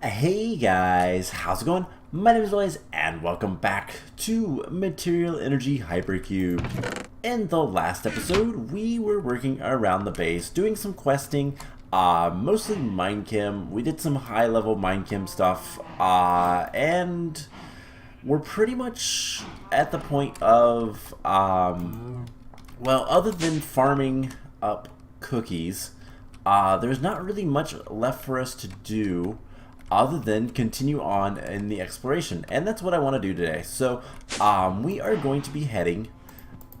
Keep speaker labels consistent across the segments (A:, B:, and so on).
A: Hey guys, how's it going? My name is Blaze and welcome back to Material Energy Hypercube. In the last episode, we were working around the base, doing some questing, mostly Minechem. We did some high-level Minechem stuff, and we're pretty much at the point of, well, other than farming up cookies, there's not really much left for us to do other than continue on in the exploration, and that's what I want to do today. So we are going to be heading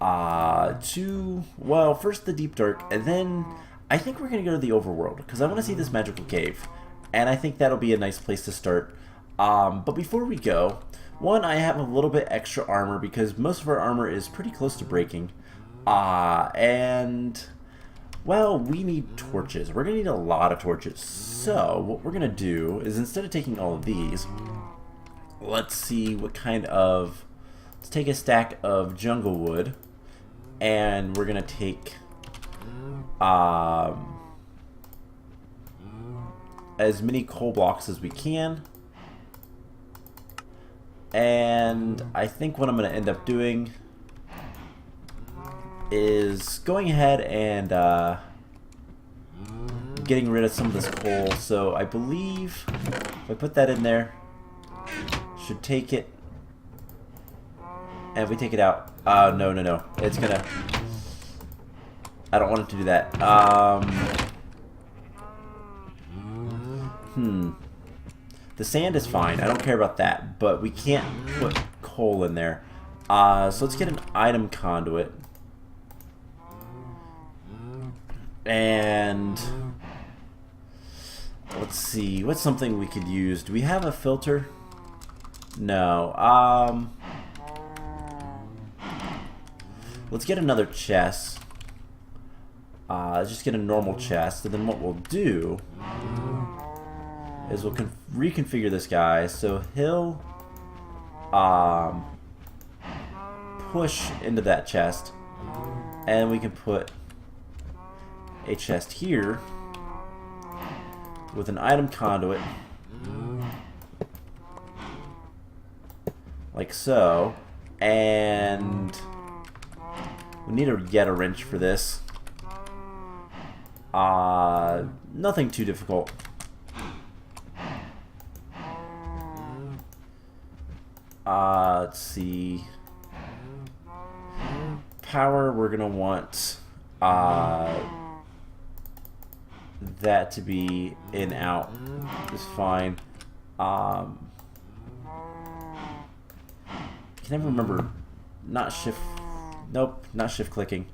A: to, well, first the Deep Dark, and then I think we're going to go to the Overworld because I want to see this magical cave, and I think that'll be a nice place to start. But before we go, one, I have a little bit extra armor because most of our armor is pretty close to breaking, and well, we need torches. We're going to need a lot of torches. So, what we're going to do is instead of taking all of these, let's see what kind of... Let's take a stack of jungle wood, and we're going to take as many coal blocks as we can. And I think what I'm going to end up doing is going ahead and getting rid of some of this coal. So I believe if I put that in there, should take it, and if we take it out, no, it's gonna, I don't want it to do that. The sand is fine, I don't care about that, but we can't put coal in there. So let's get an item conduit. And let's see, what's something we could use? Do we have a filter? No. Let's get another chest. Let's just get a normal chest, and then what we'll do is we'll reconfigure this guy so he'll push into that chest, and we can put a chest here with an item conduit like so, and we need to get a wrench for this. Nothing too difficult. Let's see, power, we're gonna want that to be in out is fine. Can never remember, not shift, nope, not shift clicking.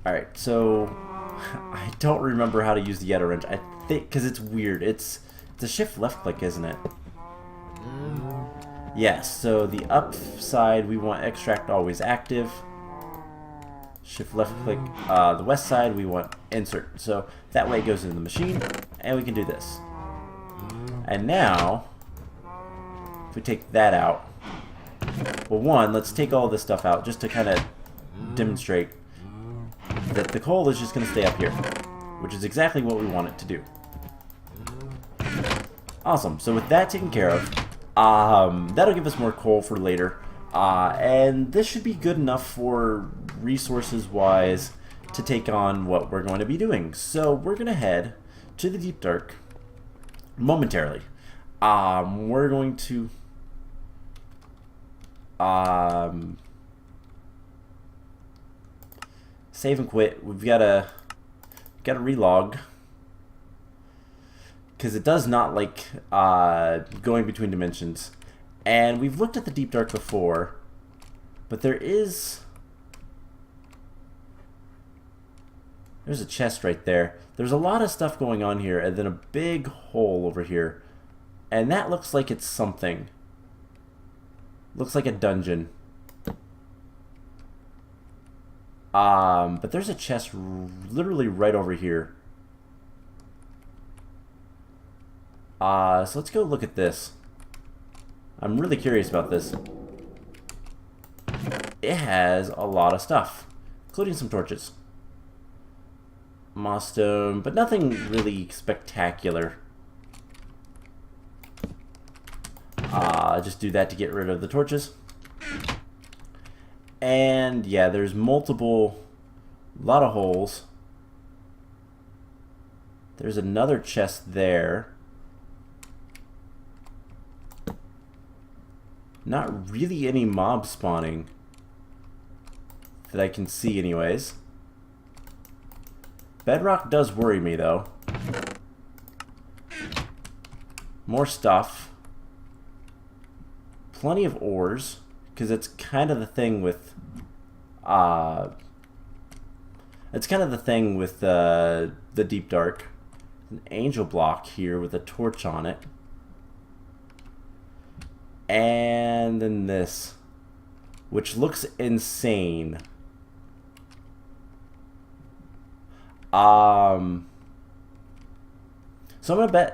A: Alright, so I don't remember how to use the Yeta wrench. I think because it's weird, it's a shift left click, isn't it? Yes, so the up side we want extract always active. Shift left click, the west side we want insert, so that way it goes into the machine, and we can do this. And now if we take that out, well, one, let's take all this stuff out just to kind of demonstrate that the coal is just going to stay up here, which is exactly what we want it to do. Awesome, so with that taken care of, that'll give us more coal for later, and this should be good enough for resources wise to take on what we're going to be doing. So we're going to head to the Deep Dark momentarily. We're going to save and quit. We've got to relog because it does not like going between dimensions. And we've looked at the Deep Dark before, but there's a chest right there. There's a lot of stuff going on here, and then a big hole over here. And that looks like it's something. Looks like a dungeon. But there's a chest literally right over here. So let's go look at this. I'm really curious about this. It has a lot of stuff, including some torches. moss stone, but nothing really spectacular. Just do that to get rid of the torches. And yeah, there's a lot of holes. There's another chest there. Not really any mob spawning that I can see anyways. Bedrock does worry me though. More stuff. Plenty of ores, because it's kind of the thing with the deep dark. An angel block here with a torch on it. And then this, which looks insane. So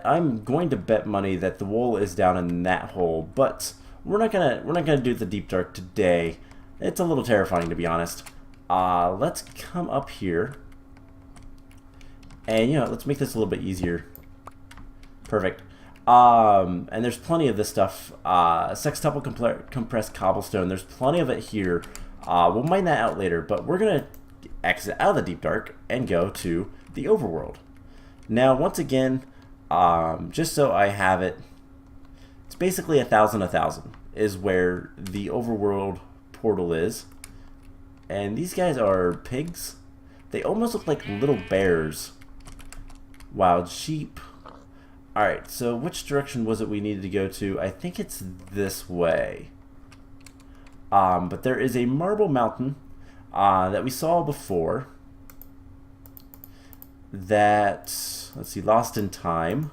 A: I'm going to bet money that the wool is down in that hole, but we're not gonna do the deep dark today. It's a little terrifying, to be honest. Let's come up here, and let's make this a little bit easier. Perfect. And there's plenty of this stuff. Sextuple compressed cobblestone. There's plenty of it here. We'll mine that out later, but we're gonna exit out of the deep dark and go to the overworld. Now, once again, just so I have it, it's basically 1,000 is where the overworld portal is. And these guys are pigs. They almost look like little bears. Wild sheep. Alright, so which direction was it we needed to go to? I think it's this way. But there is a marble mountain that we saw before. That, let's see, lost in time.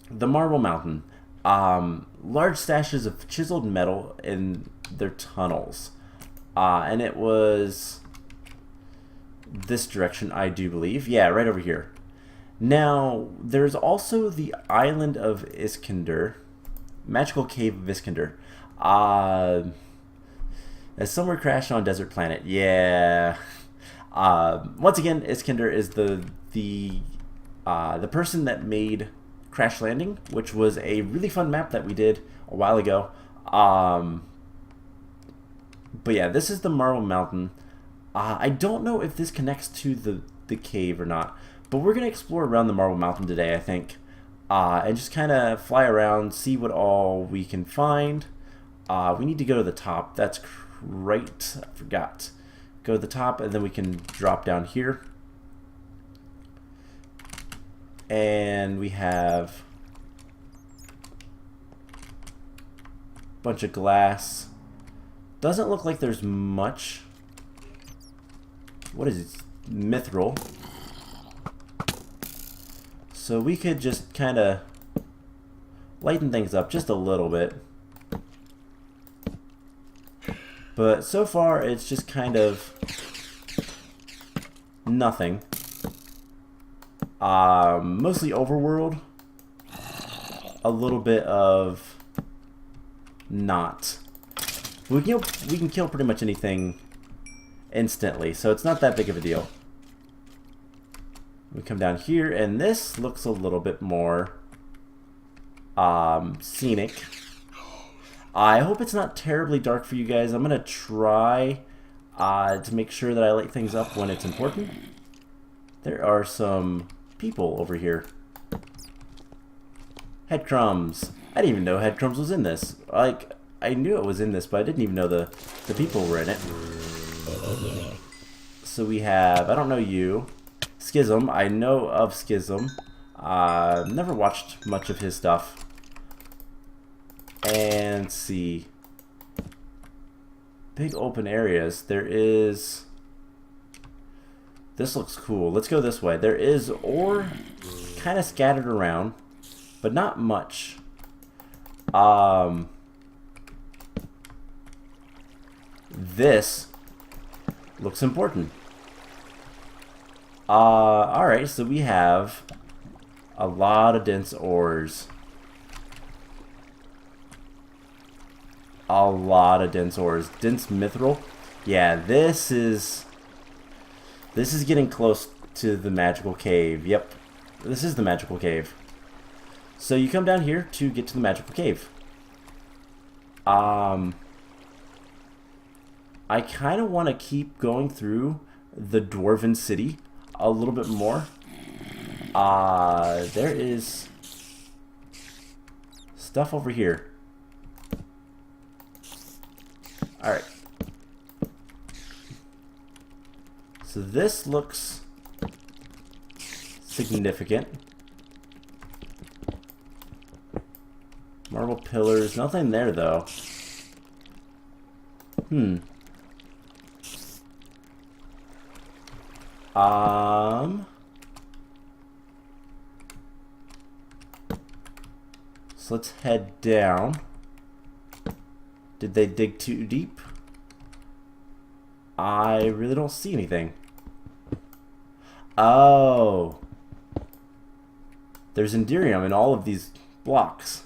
A: The marble mountain. Large stashes of chiseled metal in their tunnels. And it was this direction, I do believe. Yeah, right over here. Now, there's also the island of Iskander. Magical Cave of Iskander. As somewhere crashed on a desert planet. Yeah. Once again, Iskander is the person that made Crash Landing, which was a really fun map that we did a while ago. But yeah, this is the Marble Mountain. I don't know if this connects to the cave or not, but we're gonna explore around the Marble Mountain today, I think, and just kind of fly around, see what all we can find. We need to go to the top. That's right. I forgot. Go to the top, and then we can drop down here. And we have a bunch of glass. Doesn't look like there's much. What is it? Mithril. So we could just kind of lighten things up just a little bit. But so far, it's just kind of nothing. Mostly overworld. A little bit of not. We can kill pretty much anything instantly, so it's not that big of a deal. We come down here, and this looks a little bit more scenic. I hope it's not terribly dark for you guys. I'm gonna try to make sure that I light things up when it's important. There are some people over here. Headcrumbs. I didn't even know Headcrumbs was in this. Like, I knew it was in this, but I didn't even know the people were in it. So we have, I don't know you, Schism. I know of Schism. Never watched much of his stuff. And let's see. Big open areas. There is... This looks cool. Let's go this way. There is ore kind of scattered around, but not much. This looks important. Alright, so we have a lot of dense ores. A lot of dense ores. Dense mithril. Yeah, this is This is getting close to the magical cave. Yep. This is the magical cave. So you come down here to get to the magical cave. I kind of want to keep going through the Dwarven City a little bit more. There is stuff over here. Alright. So this looks significant. Marble pillars. Nothing there, though. So let's head down. Did they dig too deep? I really don't see anything. Oh. There's Enderium in all of these blocks.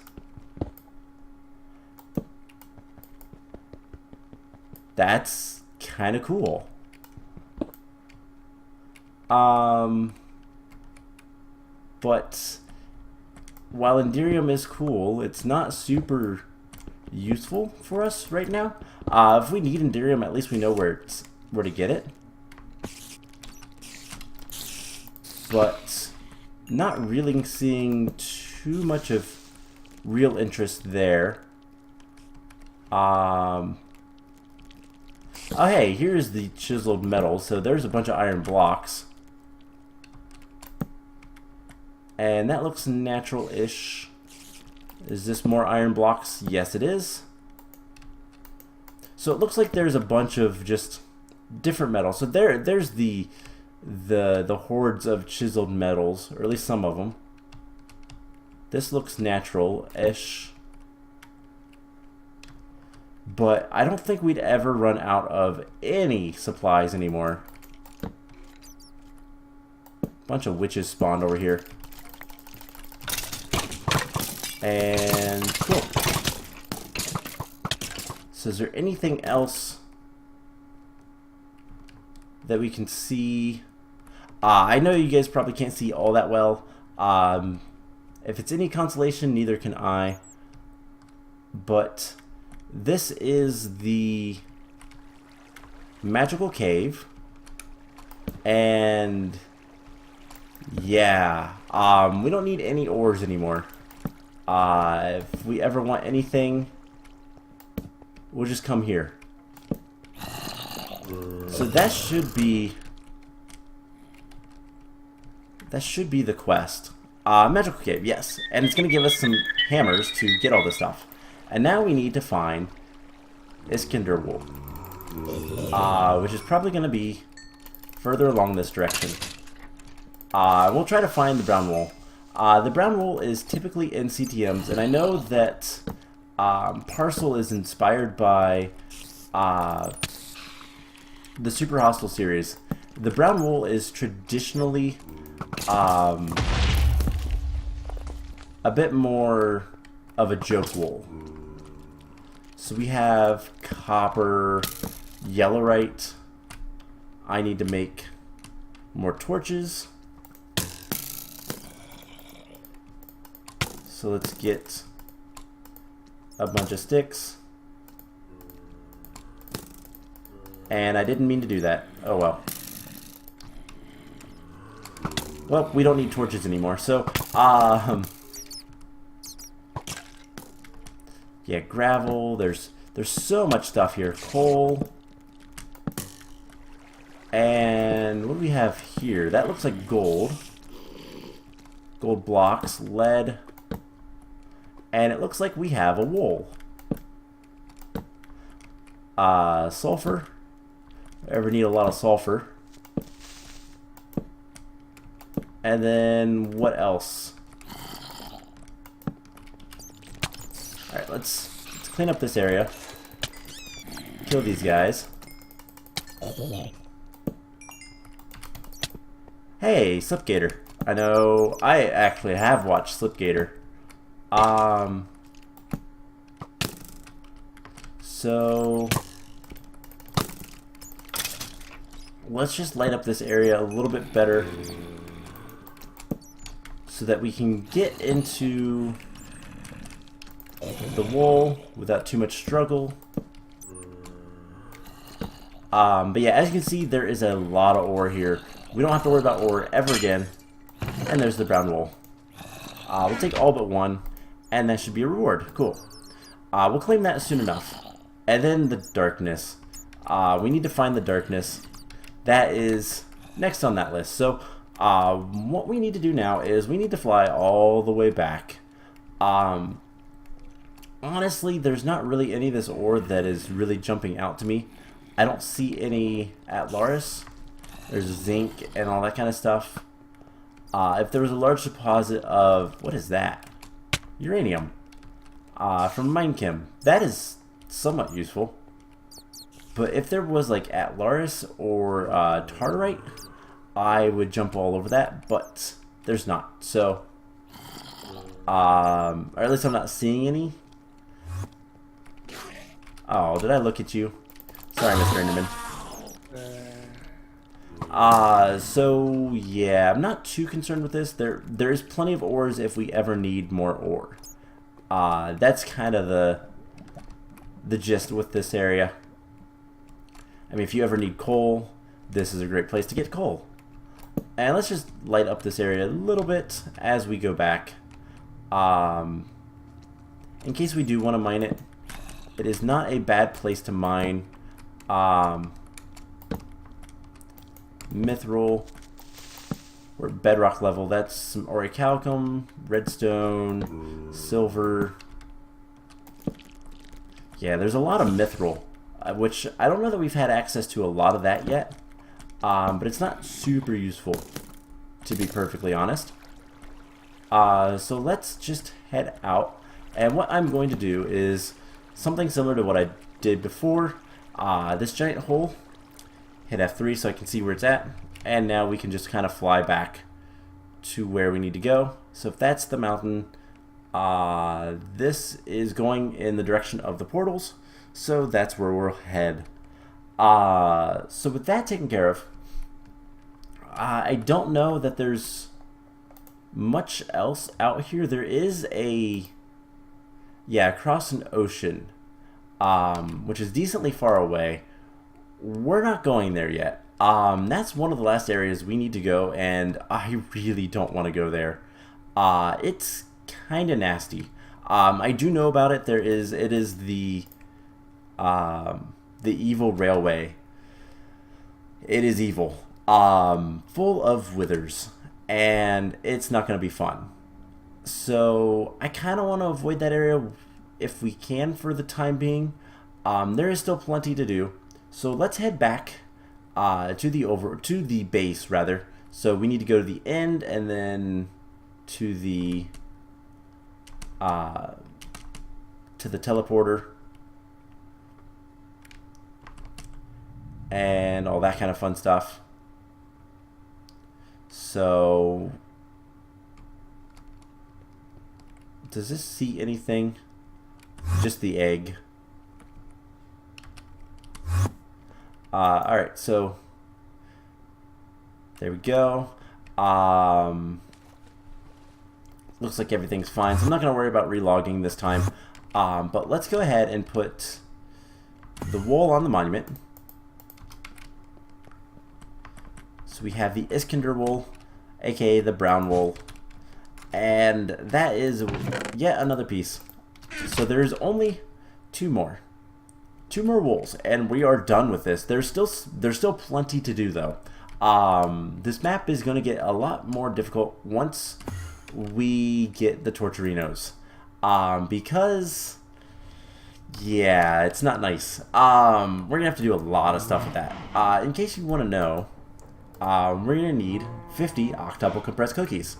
A: That's kind of cool. But while Enderium is cool, it's not super useful for us right now. If we need Enderium, at least we know where to get it. But not really seeing too much of real interest there. Oh hey, here's the chiseled metal. So there's a bunch of iron blocks. And that looks natural-ish. Is this more iron blocks? Yes, it is. So it looks like there's a bunch of just different metals. So there's the hordes of chiseled metals, or at least some of them. This looks natural-ish. But I don't think we'd ever run out of any supplies anymore. Bunch of witches spawned over here. And cool. So is there anything else that we can see? I know you guys probably can't see all that well. If it's any consolation, neither can I. But this is the magical cave. And yeah, we don't need any ores anymore. If we ever want anything, we'll just come here. So that should be the quest. Magical cave, yes. And it's going to give us some hammers to get all this stuff. And now we need to find Iskander wool. Which is probably going to be further along this direction. We'll try to find the brown wool. The brown wool is typically in CTMs, and I know that Parcel is inspired by the Super Hostile series. The brown wool is traditionally a bit more of a joke wool. So we have copper, yellowite. I need to make more torches. So let's get a bunch of sticks. And I didn't mean to do that. Oh well. Well, we don't need torches anymore. So, yeah, gravel. There's so much stuff here. Coal. And what do we have here? That looks like gold. Gold blocks, lead. And it looks like we have a wool. Sulfur. Ever need a lot of sulfur. And then what else? Alright, let's clean up this area. Kill these guys. Hey, Slipgator. I know I actually have watched Slipgator. So let's just light up this area a little bit better so that we can get into the wool without too much struggle. But yeah, as you can see, there is a lot of ore here. We don't have to worry about ore ever again. And there's the brown wool. We'll take all but one, and that should be a reward. Cool. We'll claim that soon enough. And then the darkness. We need to find the darkness. That is next on that list. So what we need to do now is we need to fly all the way back. Honestly, there's not really any of this ore that is really jumping out to me. I don't see any at Laris. There's zinc and all that kind of stuff. If there was a large deposit of, what is that? Uranium. From Minechem. That is somewhat useful. But if there was like Atlaris or Tartarite, I would jump all over that, but there's not. So, or at least I'm not seeing any. Oh, did I look at you? Sorry, Mr. Enderman. So yeah, I'm not too concerned with this. There is plenty of ores if we ever need more ore. That's kind of the gist with this area. I mean, if you ever need coal, this is a great place to get coal. And let's just light up this area a little bit as we go back. In case we do want to mine it, it is not a bad place to mine. Mithril or bedrock level. That's some orichalcum, redstone, silver. Yeah, there's a lot of mithril, which I don't know that we've had access to a lot of that yet. But it's not super useful, to be perfectly honest. So let's just head out. And what I'm going to do is something similar to what I did before. This giant hole. Hit F3 so I can see where it's at. And now we can just kind of fly back to where we need to go. So if that's the mountain, this is going in the direction of the portals. So that's where we'll head. So with that taken care of, I don't know that there's much else out here. There is across an ocean, which is decently far away. We're not going there yet. That's one of the last areas we need to go, and I really don't want to go there. It's kind of nasty. I do know about it. It is the evil railway. It is evil. Full of withers, and it's not going to be fun. So I kind of want to avoid that area if we can for the time being. There is still plenty to do. So let's head back to the base rather. So we need to go to the end and then to the teleporter and all that kind of fun stuff. So does this see anything? Just the egg. Alright, so there we go. Looks like everything's fine, so I'm not going to worry about relogging this time. But let's go ahead and put the wool on the monument. So we have the Iskander wool, aka the brown wool. And that is yet another piece. So there's only two more wools, and we are done with this. There's still plenty to do though. This map is going to get a lot more difficult once we get the Torturinos, because yeah, it's not nice. We're gonna have to do a lot of stuff with that. In case you want to know, we're gonna need 50 octuple compressed cookies.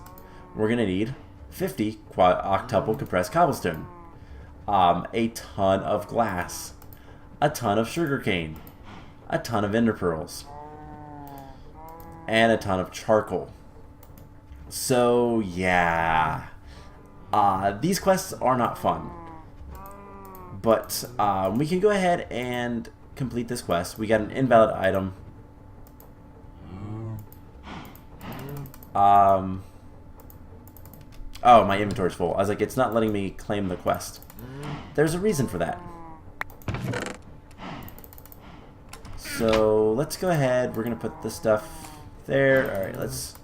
A: We're gonna need 50 octuple compressed cobblestone, a ton of glass, a ton of sugarcane, a ton of ender pearls, and a ton of charcoal. So yeah, these quests are not fun, but we can go ahead and complete this quest. We got an invalid item. Oh, my inventory's full. I was like, it's not letting me claim the quest. There's a reason for that. So let's go ahead. We're going to put this stuff there. Alright, let's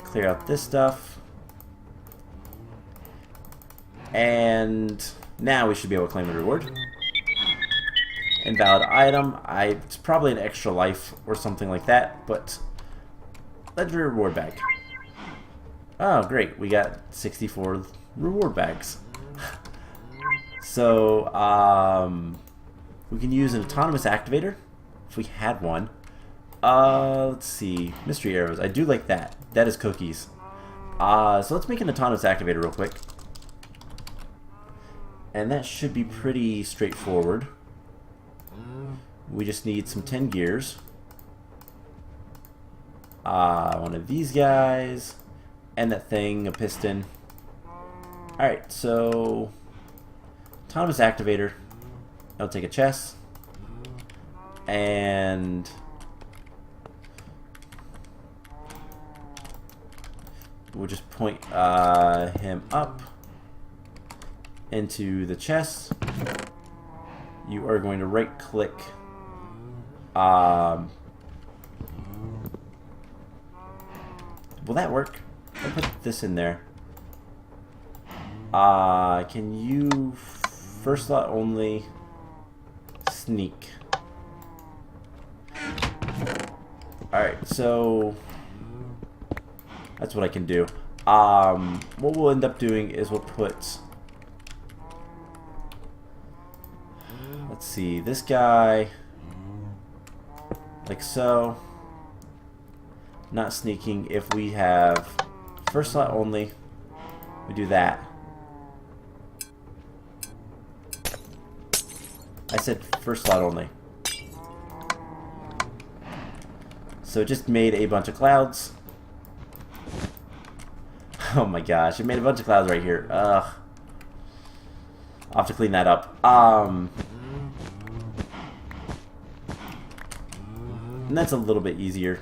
A: clear out this stuff. And now we should be able to claim the reward. Invalid item. It's probably an extra life or something like that, but legendary reward bag. Oh, great. We got 64 reward bags. So, we can use an autonomous activator if we had one. Let's see. Mystery arrows. I do like that. That is cookies. So let's make an autonomous activator real quick. And that should be pretty straightforward. We just need some 10 gears. One of these guys. And that thing, a piston. Alright, so autonomous activator. I'll take a chest. And we'll just point him up into the chest. You are going to right click will that work? I'll put this in there. Can you first slot only sneak? Alright, so that's what I can do. What we'll end up doing is we'll put, let's see, this guy like so. Not sneaking. If we have first slot only, we do that. I said first slot only. So it just made a bunch of clouds. Oh my gosh, it made a bunch of clouds right here. Ugh. I'll have to clean that up. And that's a little bit easier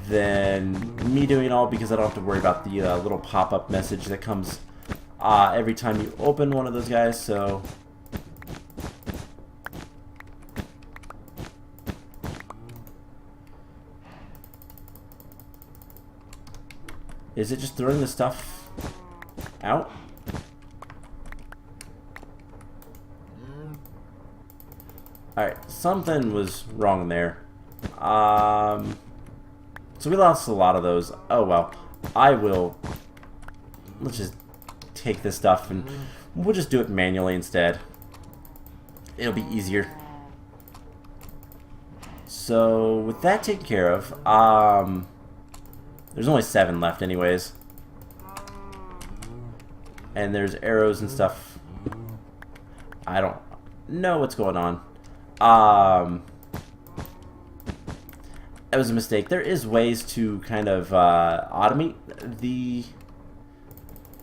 A: than me doing it all, because I don't have to worry about the little pop-up message that comes every time you open one of those guys. So is it just throwing the stuff out? Alright, something was wrong there. So we lost a lot of those. Oh well. Let's just take this stuff and we'll just do it manually instead. It'll be easier. So with that taken care of, there's only 7 left anyways. And there's arrows and stuff. I don't know what's going on. That was a mistake. There is ways to kind of automate the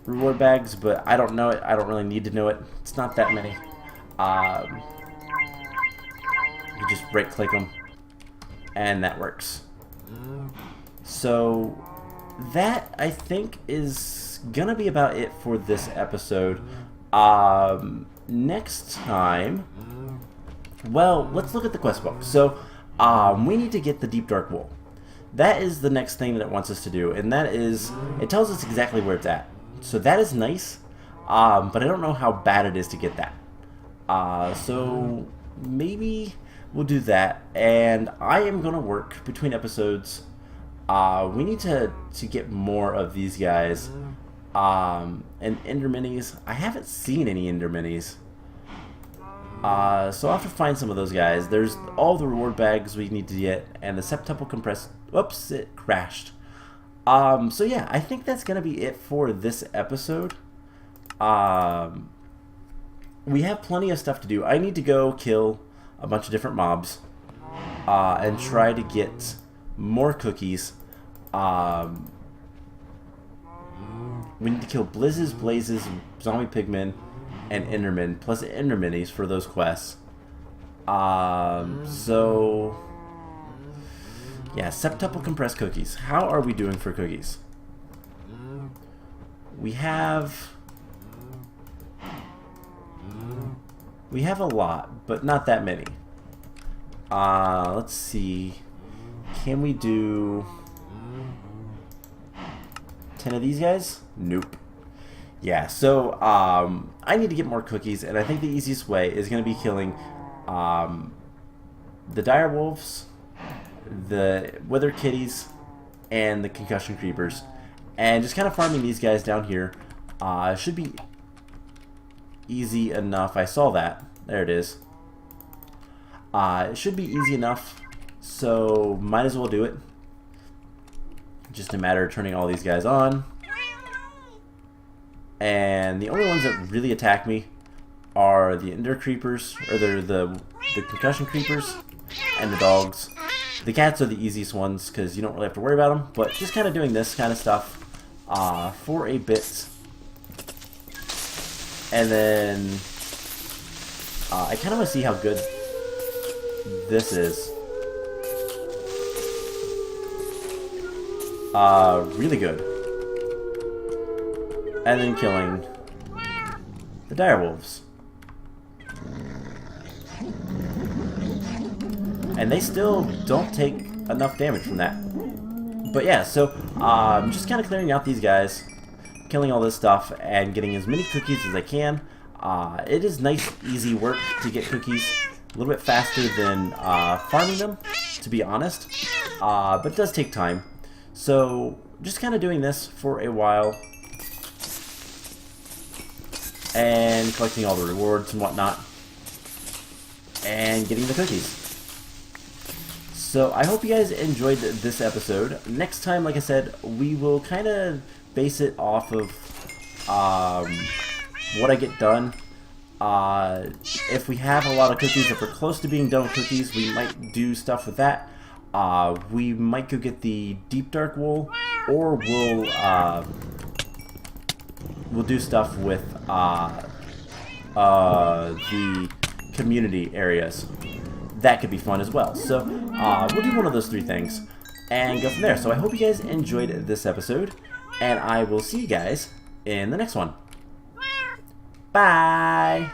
A: reward bags, but I don't know it. I don't really need to know it. It's not that many. You just right click them and that works. So that, I think, is gonna be about it for this episode. Next time, well, let's look at the quest book. So we need to get the Deep Dark Wool. That is the next thing that it wants us to do, and that is, it tells us exactly where it's at. So that is nice, but I don't know how bad it is to get that. So maybe we'll do that, and I am going to work between episodes. We need to get more of these guys, and Ender Minis. I haven't seen any Ender Minis. So I'll have to find some of those guys. There's all the reward bags we need to get, and the septuple compressed. Whoops, it crashed. So yeah, I think that's gonna be it for this episode. We have plenty of stuff to do. I need to go kill a bunch of different mobs, and try to get more cookies. We need to kill Blizzes, Blazes, Zombie Pigmen, and Endermen, plus Ender Minis for those quests. So Yeah, septuple compressed cookies. How are we doing for cookies? We have a lot, but not that many. Let's see. Can we do 10 of these guys? Nope. Yeah, so I need to get more cookies, and I think the easiest way is going to be killing the dire wolves, the wither kitties, and the concussion creepers, and just kind of farming these guys down here. Should be easy enough. I saw that. There it is. It should be easy enough, so might as well do it. Just a matter of turning all these guys on. And the only ones that really attack me are the ender creepers, or the concussion creepers, and the dogs. The cats are the easiest ones because you don't really have to worry about them, but just kind of doing this kind of stuff for a bit. And then I kind of want to see how good this is. Really good. And then killing the dire wolves. And they still don't take enough damage from that. But yeah, so I'm just kind of clearing out these guys, killing all this stuff, and getting as many cookies as I can. It is nice, easy work to get cookies. A little bit faster than farming them, to be honest. But it does take time. So just kind of doing this for a while. And collecting all the rewards and whatnot. And getting the cookies. So I hope you guys enjoyed this episode. Next time, like I said, we will kind of base it off of what I get done. If we have a lot of cookies, if we're close to being done with cookies, we might do stuff with that. We might go get the deep dark wool, or we'll do stuff with the community areas. That could be fun as well. So we'll do one of those three things and go from there. So I hope you guys enjoyed this episode, and I will see you guys in the next one. Bye!